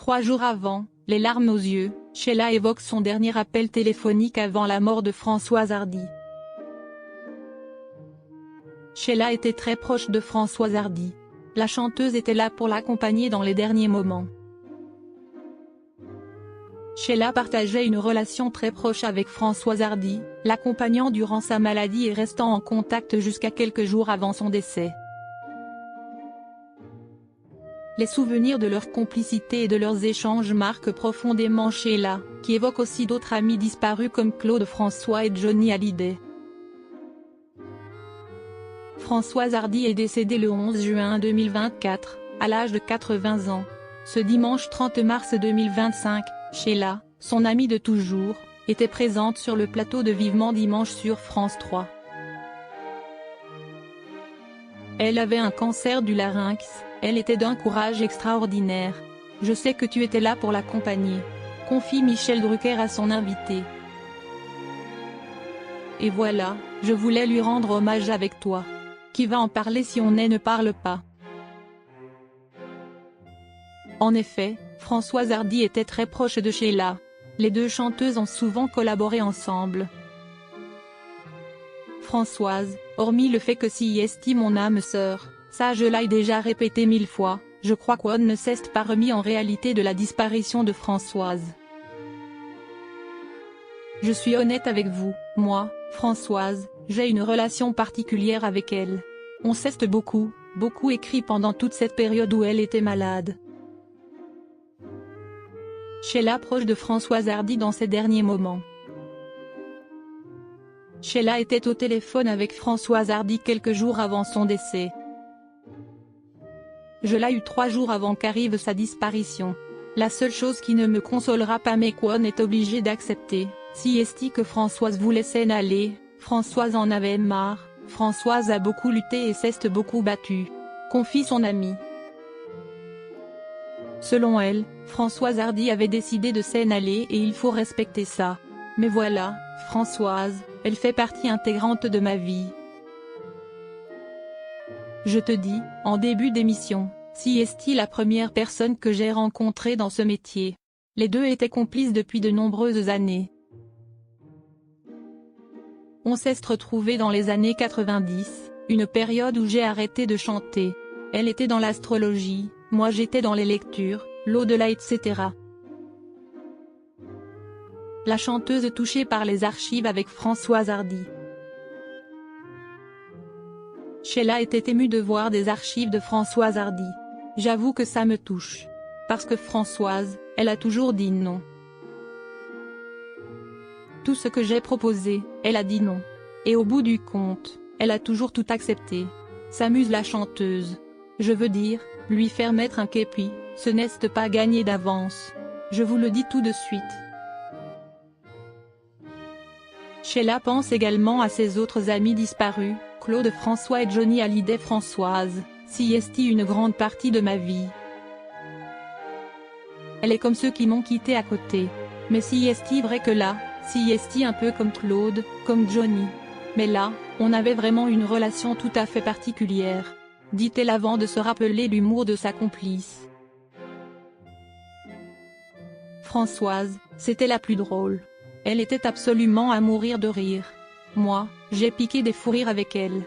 3 jours avant, les larmes aux yeux, Sheila évoque son dernier appel téléphonique avant la mort de Françoise Hardy. Sheila était très proche de Françoise Hardy. La chanteuse était là pour l'accompagner dans les derniers moments. Sheila partageait une relation très proche avec Françoise Hardy, l'accompagnant durant sa maladie et restant en contact jusqu'à quelques jours avant son décès. Les souvenirs de leur complicité et de leurs échanges marquent profondément Sheila, qui évoque aussi d'autres amis disparus comme Claude François et Johnny Hallyday. Françoise Hardy est décédée le 11 juin 2024, à l'âge de 80 ans. Ce dimanche 30 mars 2025, Sheila, son amie de toujours, était présente sur le plateau de Vivement Dimanche sur France 3. Elle avait un cancer du larynx, elle était d'un courage extraordinaire. Je sais que tu étais là pour l'accompagner, confie Michel Drucker à son invité. Et voilà, je voulais lui rendre hommage avec toi. Qui va en parler si on ne parle pas? En effet, Françoise Hardy était très proche de Sheila. Les deux chanteuses ont souvent collaboré ensemble. Françoise, hormis le fait que si est mon âme sœur, ça je l'ai déjà répété 1000 fois, je crois qu'on ne s'est pas remis en réalité de la disparition de Françoise. Je suis honnête avec vous, moi, Françoise, j'ai une relation particulière avec elle. On s'est beaucoup écrit pendant toute cette période où elle était malade. Sheila proche de Françoise Hardy dans ses derniers moments. Sheila était au téléphone avec Françoise Hardy quelques jours avant son décès. Je l'ai eu 3 jours avant qu'arrive sa disparition. La seule chose qui ne me consolera pas mais qu'on est obligé d'accepter, si est que Françoise voulait s'en aller, Françoise en avait marre, Françoise a beaucoup lutté et s'est beaucoup battue, confie son amie. Selon elle, Françoise Hardy avait décidé de s'en aller et il faut respecter ça. Mais voilà, Françoise, elle fait partie intégrante de ma vie. Je te dis, en début d'émission, si est la première personne que j'ai rencontrée dans ce métier. Les deux étaient complices depuis de nombreuses années. On s'est retrouvés dans les années 90, une période où j'ai arrêté de chanter. Elle était dans l'astrologie, moi j'étais dans les lectures, l'au-delà etc. La chanteuse touchée par les archives avec Françoise Hardy. Sheila était émue de voir des archives de Françoise Hardy. J'avoue que ça me touche. Parce que Françoise, elle a toujours dit non. Tout ce que j'ai proposé, elle a dit non. Et au bout du compte, elle a toujours tout accepté. S'amuse la chanteuse. Je veux dire, lui faire mettre un képi, ce n'est pas gagné d'avance. Je vous le dis tout de suite. Sheila pense également à ses autres amis disparus, Claude François et Johnny Hallyday. Françoise, si est une grande partie de ma vie. Elle est comme ceux qui m'ont quitté à côté. Mais si est vrai que là, si est un peu comme Claude, comme Johnny. Mais là, on avait vraiment une relation tout à fait particulière, dit-elle avant de se rappeler l'humour de sa complice. Françoise, c'était la plus drôle. Elle était absolument à mourir de rire. Moi, j'ai piqué des fous rires avec elle.